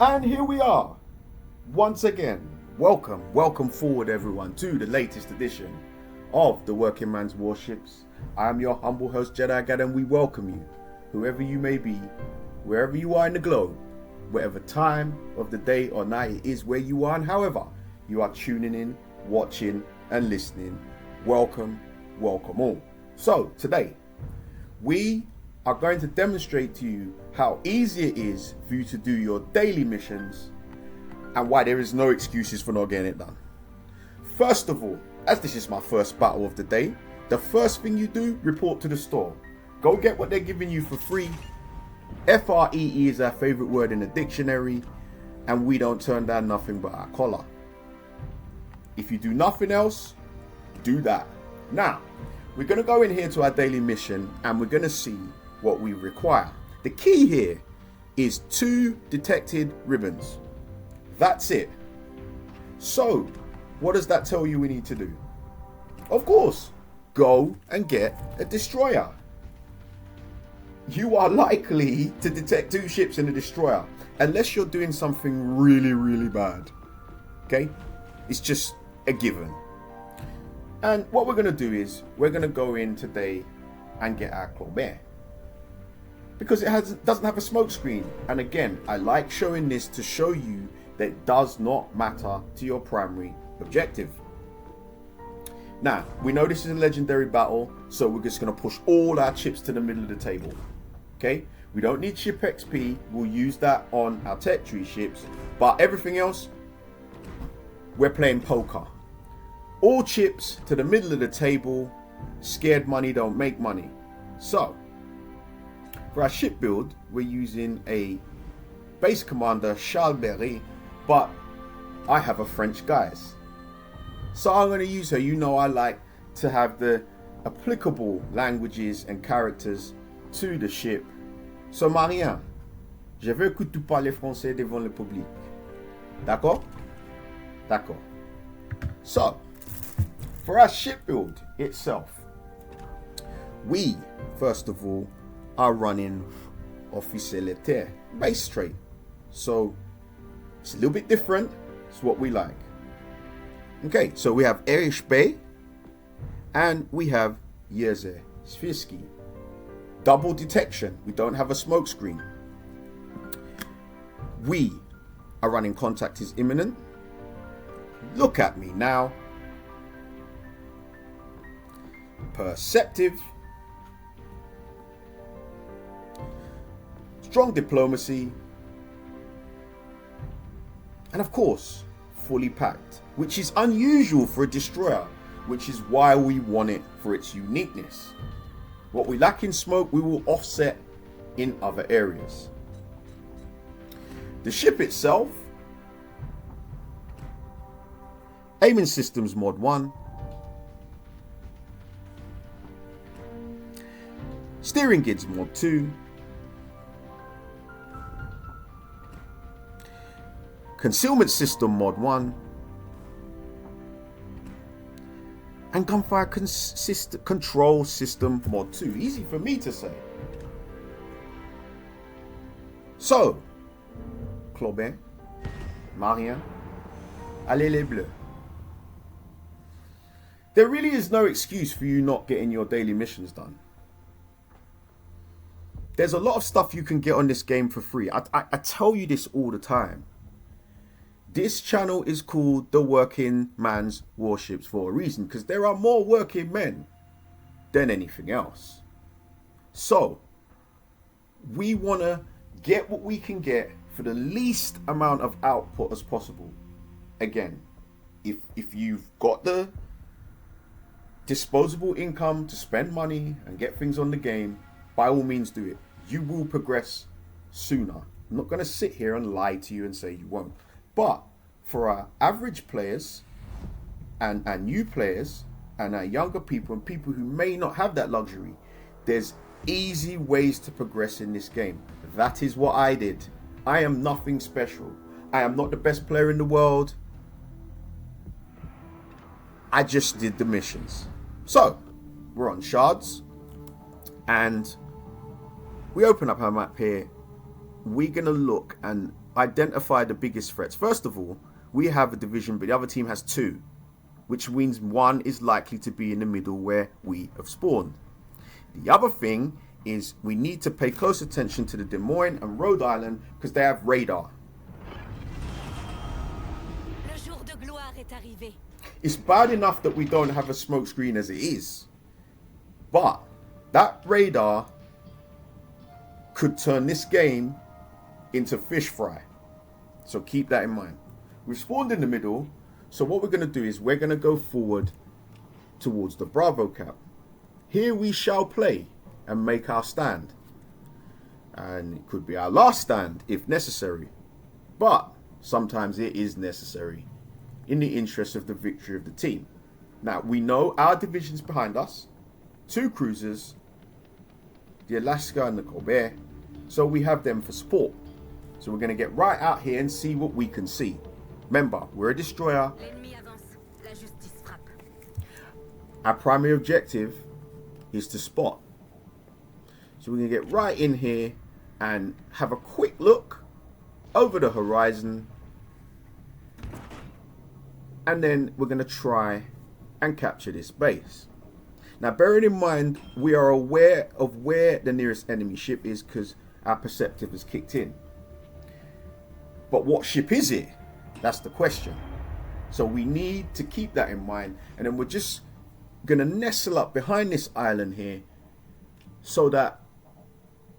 And here we are, once again. Welcome forward everyone to the latest edition of the Working Man's Warships. I am your humble host Jedi Gad, and we welcome you, whoever you may be, wherever you are in the globe, whatever time of the day or night it is where you are, and however you are tuning in, watching and listening. Welcome all. So today, we are going to demonstrate to you how easy it is for you to do your daily missions and why there is no excuses for not getting it done. First of all, as this is my first battle of the day, the first thing you do, report to the store. Go get what they're giving you for free. FREE is our favorite word in the dictionary, and we don't turn down nothing but our collar. If you do nothing else, do that. Now, we're going to go in here to our daily mission and we're going to see what we require. The key here is 2 detected ribbons. That's it. So, what does that tell you we need to do? Of course, go and get a destroyer. You are likely to detect 2 ships in a destroyer unless you're doing something really bad. Okay? It's just a given. And what we're going to do is we're going to go in today and get our Clawbear, because it doesn't have a smoke screen. And again, I like showing this to show you that it does not matter to your primary objective. Now, we know this is a legendary battle, so we're just going to push all our chips to the middle of the table. Okay? We don't need ship XP. We'll use that on our tech tree ships. But everything else, we're playing poker. All chips to the middle of the table. Scared money don't make money. So, for our ship build, we're using a base commander, Charles Berry, but I have a French guise. So I'm going to use her. You know I like to have the applicable languages and characters to the ship. So Marien, je veux que tu parles français devant le public. D'accord? D'accord. So, for our ship build itself, we, first of all, are running Officier Lettre, base straight. So, it's a little bit different. It's what we like. Okay, so we have Erich Bay and we have Jerzy Swirsky. Double detection. We don't have a smoke screen. We are running Contact is Imminent. Look at me now. Perceptive. Strong diplomacy. And of course, fully packed, which is unusual for a destroyer, which is why we want it for its uniqueness. What we lack in smoke, we will offset in other areas. The ship itself, aiming systems mod 1, steering gids mod 2, concealment system mod 1, and gunfire control system mod 2. Easy for me to say. So, Clawbear, Marien, allez les bleus. There really is no excuse for you not getting your daily missions done. There's a lot of stuff you can get on this game for free. I tell you this all the time. This channel is called the Working Man's Warships for a reason, because there are more working men than anything else. So, we want to get what we can get for the least amount of output as possible. Again, if you've got the disposable income to spend money and get things on the game, by all means do it. You will progress sooner. I'm not going to sit here and lie to you and say you won't. But for our average players and our new players and our younger people and people who may not have that luxury, there's easy ways to progress in this game. That is what I did. I am nothing special. I am not the best player in the world. I just did the missions. So, we're on shards and we open up our map here. We're going to look and identify the biggest threats. First of all, we have a division, but the other team has 2, which means one is likely to be in the middle where we have spawned. The other thing is we need to pay close attention to the Des Moines and Rhode Island because they have radar. It's bad enough that we don't have a smoke screen as it is, but that radar could turn this game into fish fry. So keep that in mind. We've spawned in the middle, so what we're going to do is we're going to go forward towards the Bravo cap. Here we shall play and make our stand. And it could be our last stand if necessary. But sometimes it is necessary in the interest of the victory of the team. Now, we know our division's behind us. 2 cruisers, the Alaska and the Colbert. So we have them for support. So we're going to get right out here and see what we can see. Remember, we're a destroyer. Our primary objective is to spot. So we're going to get right in here and have a quick look over the horizon. And then we're going to try and capture this base. Now, bearing in mind, we are aware of where the nearest enemy ship is because our perceptive has kicked in. But what ship is it? That's the question. So we need to keep that in mind. And then we're just going to nestle up behind this island here so that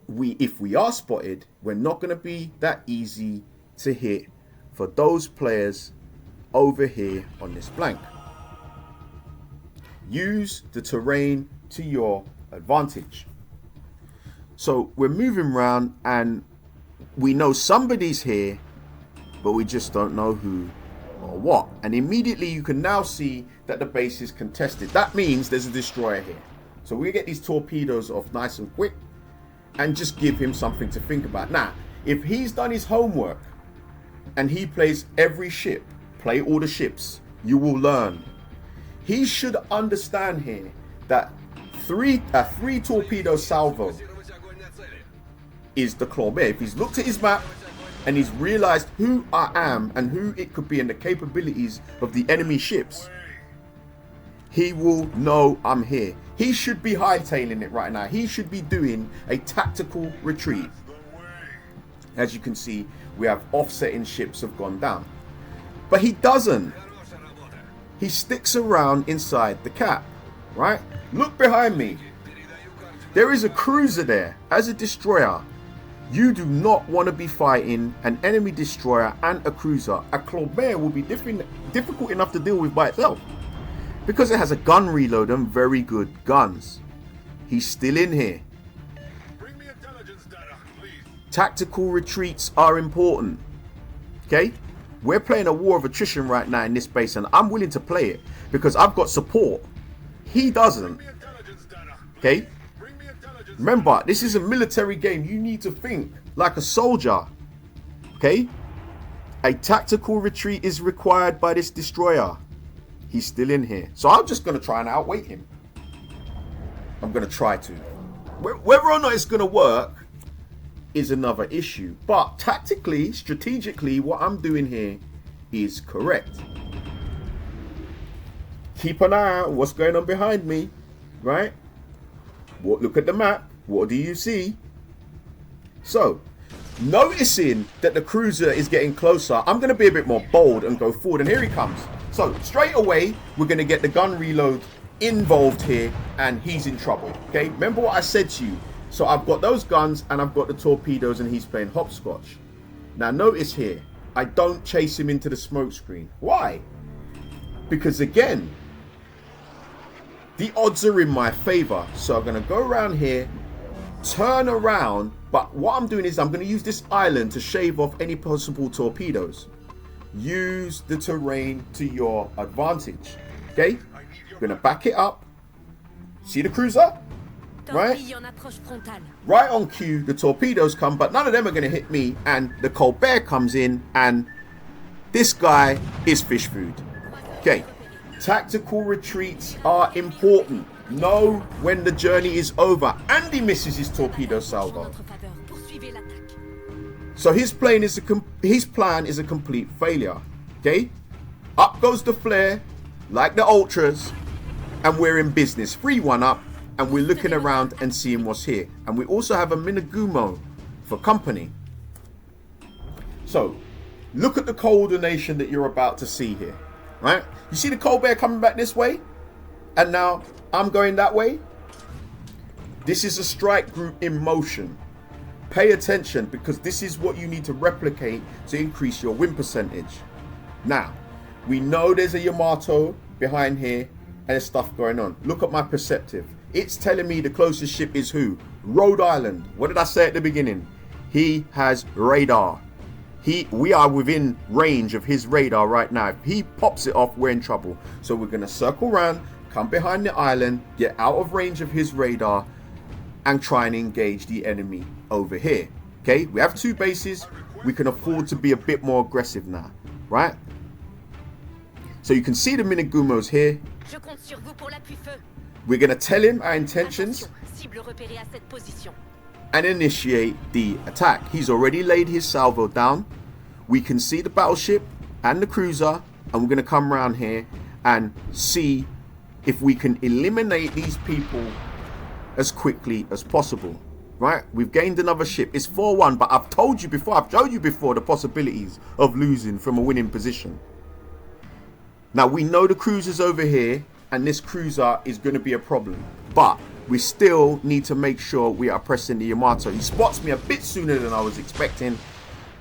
if we are spotted, we're not going to be that easy to hit for those players over here on this flank. Use the terrain to your advantage. So we're moving around and we know somebody's here, but we just don't know who or what. And immediately you can now see that the base is contested. That means there's a destroyer here. So we get these torpedoes off nice and quick and just give him something to think about. Now, if he's done his homework and he plays every ship, play all the ships, you will learn. He should understand here that a three torpedo salvo is the Colbert. If he's looked at his map and he's realized who I am and who it could be and the capabilities of the enemy ships, he will know I'm here. He should be hightailing it right now. He should be doing a tactical retreat. As you can see, we have offsetting ships have gone down. But he doesn't. He sticks around inside the cap, right? Look behind me. There is a cruiser there as a destroyer. You do not want to be fighting an enemy destroyer and a cruiser. A Colbert will be difficult enough to deal with by itself because it has a gun reload and very good guns. He's still in here. Bring me intelligence data, please. Tactical retreats are important. Okay? We're playing a war of attrition right now in this base, and I'm willing to play it because I've got support. He doesn't. Okay? Remember, this is a military game. You need to think like a soldier. Okay? A tactical retreat is required by this destroyer. He's still in here. So I'm just going to try and outweight him. I'm going to try to. Whether or not it's going to work is another issue. But tactically, strategically, what I'm doing here is correct. Keep an eye out what's going on behind me, right? Look at the map. What do you see? So, noticing that the cruiser is getting closer, I'm going to be a bit more bold and go forward. And here he comes. So, straight away, we're going to get the gun reload involved here, and he's in trouble. Okay, remember what I said to you. So I've got those guns and I've got the torpedoes and he's playing hopscotch. Now notice here, I don't chase him into the smoke screen. Why? Because again, the odds are in my favor. So I'm going to go around here, turn around. But what I'm doing is I'm going to use this island to shave off any possible torpedoes. Use the terrain to your advantage. Okay? I'm going to back it up. See the cruiser? Right? Right on cue, the torpedoes come, but none of them are going to hit me. And the Colbert comes in, and this guy is fish food. Okay, tactical retreats are important. Know when the journey is over. And he misses his torpedo salvo. So his plan is a complete failure. Okay, up goes the flare, like the ultras, and we're in business. 3-1 up, and we're looking around and seeing what's here. And we also have a Minagumo for company. So look at the coordination that you're about to see here, right? You see the Colbert coming back this way, and now I'm going that way. This is a strike group in motion. Pay attention, because this is what you need to replicate to increase your win percentage. Now, we know there's a Yamato behind here and there's stuff going on. Look at my perceptive. It's telling me the closest ship is who? Rhode Island. What did I say at the beginning? He has radar. We are within range of his radar right now. If he pops it off, we're in trouble. So we're going to circle around, come behind the island, get out of range of his radar, and try and engage the enemy over here. Okay, we have 2 bases. We can afford to be a bit more aggressive now, right? So you can see the Minagumos here. We're going to tell him our intentions and initiate the attack. He's already laid his salvo down. We can see the battleship and the cruiser, and we're going to come around here and see if we can eliminate these people as quickly as possible, right? We've gained another ship. It's 4-1, but I've told you before, I've showed you before the possibilities of losing from a winning position. Now, we know the cruiser's over here, and this cruiser is going to be a problem, but we still need to make sure we are pressing the Yamato. He spots me a bit sooner than I was expecting,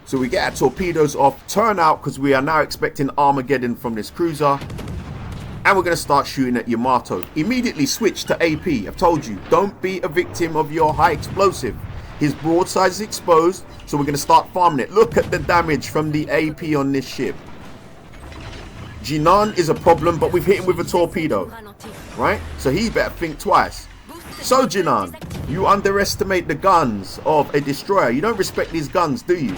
so we get our torpedoes off, turn out, because we are now expecting Armageddon from this cruiser, and we're going to start shooting at Yamato. Immediately switch to AP. I've told you, don't be a victim of your high explosive. His broadside is exposed, so we're going to start farming it. Look at the damage from the AP on this ship. Jinan is a problem, but we've hit him with a torpedo, right? So he better think twice. So Jinan, you underestimate the guns of a destroyer. You don't respect these guns, do you?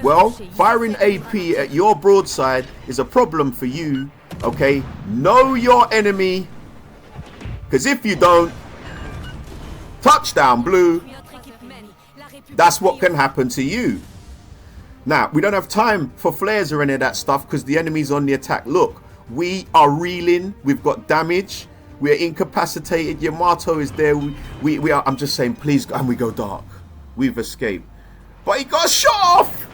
Well, firing AP at your broadside is a problem for you, okay? Know your enemy, because if you don't, touchdown blue, that's what can happen to you. Now, we don't have time for flares or any of that stuff because the enemy's on the attack. Look, we are reeling. We've got damage. We are incapacitated. Yamato is there. We are, I'm just saying, please, and we go dark. We've escaped. But he got shot off.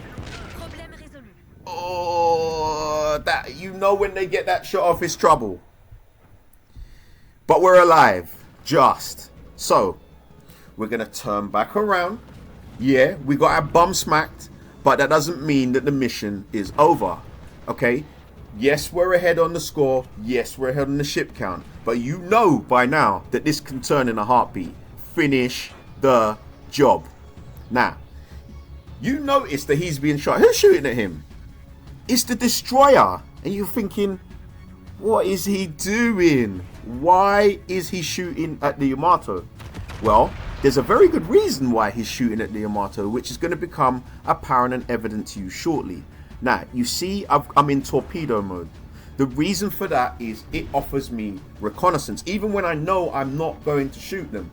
Oh, that, you know, when they get that shot off, it's trouble. But we're alive. Just. So, we're going to turn back around. Yeah, we got our bum smacked. But that doesn't mean that the mission is over, okay? Yes, we're ahead on the score. Yes, we're ahead on the ship count. But you know by now that this can turn in a heartbeat. Finish the job. Now, you notice that he's being shot. Who's shooting at him? It's the destroyer. And you're thinking, what is he doing? Why is he shooting at the Yamato? Well, there's a very good reason why he's shooting at the Yamato, which is going to become apparent and evident to you shortly. Now, you see, I'm in torpedo mode. The reason for that is it offers me reconnaissance, even when I know I'm not going to shoot them.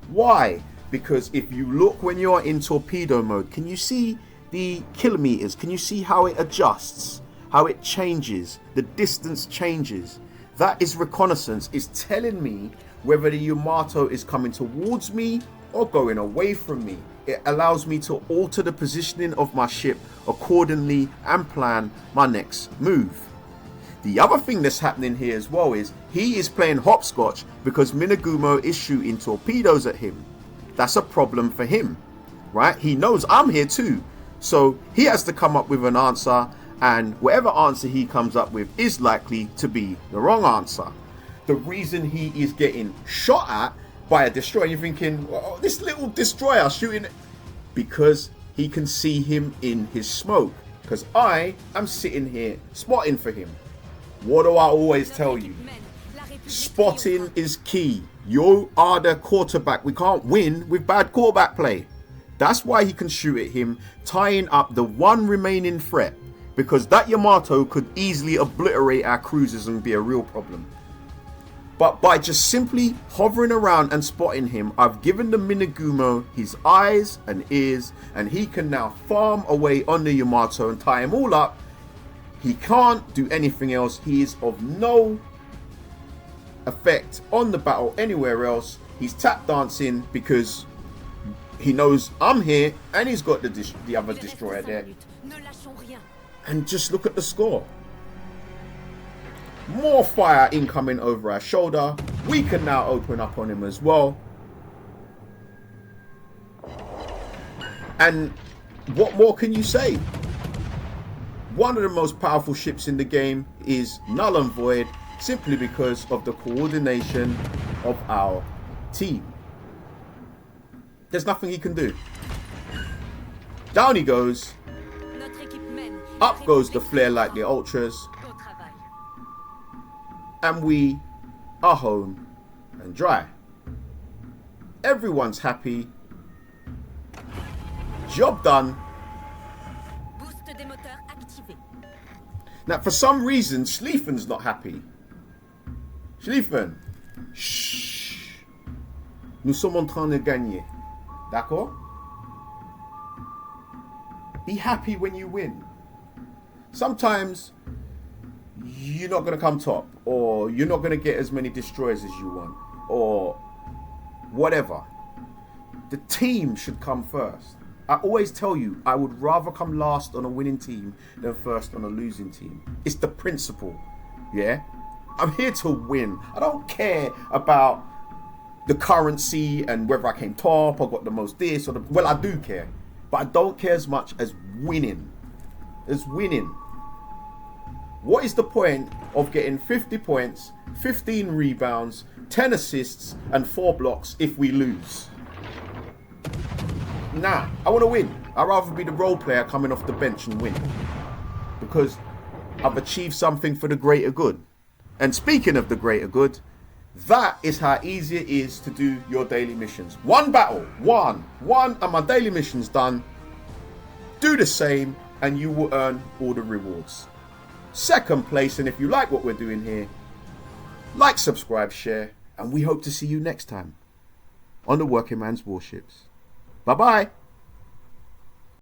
Why? Because if you look when you're in torpedo mode, can you see the kilometers? Can you see how it adjusts? How it changes? The distance changes. That is reconnaissance. It's telling me whether the Yamato is coming towards me or going away from me. It allows me to alter the positioning of my ship accordingly and plan my next move. The other thing that's happening here as well is he is playing hopscotch because Minagumo is shooting torpedoes at him. That's a problem for him, right? He knows I'm here too. So he has to come up with an answer, and whatever answer he comes up with is likely to be the wrong answer. The reason he is getting shot at by a destroyer, you're thinking, oh, this little destroyer shooting, because he can see him in his smoke. Because I am sitting here spotting for him. What do I always tell you? Spotting is key. You are the quarterback. We can't win with bad quarterback play. That's why he can shoot at him, tying up the one remaining threat. Because that Yamato could easily obliterate our cruisers and be a real problem. But by just simply hovering around and spotting him, I've given the Minagumo his eyes and ears, and he can now farm away on the Yamato and tie him all up. He can't do anything else. He is of no effect on the battle anywhere else. He's tap dancing because he knows I'm here, and he's got the other destroyer there. And just look at the score. More fire incoming over our shoulder. We can now open up on him as well. And what more can you say? One of the most powerful ships in the game is null and void simply because of the coordination of our team. There's nothing he can do. Down he goes. Up goes the flare like the ultras. And we are home and dry. Everyone's happy. Job done. Now, for some reason, Schlieffen's not happy. Schlieffen. Shh. Nous sommes en train de gagner. D'accord? Be happy when you win. Sometimes you're not going to come top, or you're not going to get as many destroyers as you want, or whatever. The team should come first. I always tell you, I would rather come last on a winning team than first on a losing team. It's the principle, yeah? I'm here to win. I don't care about the currency and whether I came top or got the most this or the... Well, I do care, but I don't care as much as winning. What is the point of getting 50 points, 15 rebounds, 10 assists, and 4 blocks if we lose? Nah, I want to win. I'd rather be the role player coming off the bench and win. Because I've achieved something for the greater good. And speaking of the greater good, that is how easy it is to do your daily missions. One battle, one, and my daily mission's done. Do the same, and you will earn all the rewards. Second place, and if you like what we're doing here, like, subscribe, share, and we hope to see you next time on the Working Man's Warships. Bye-bye.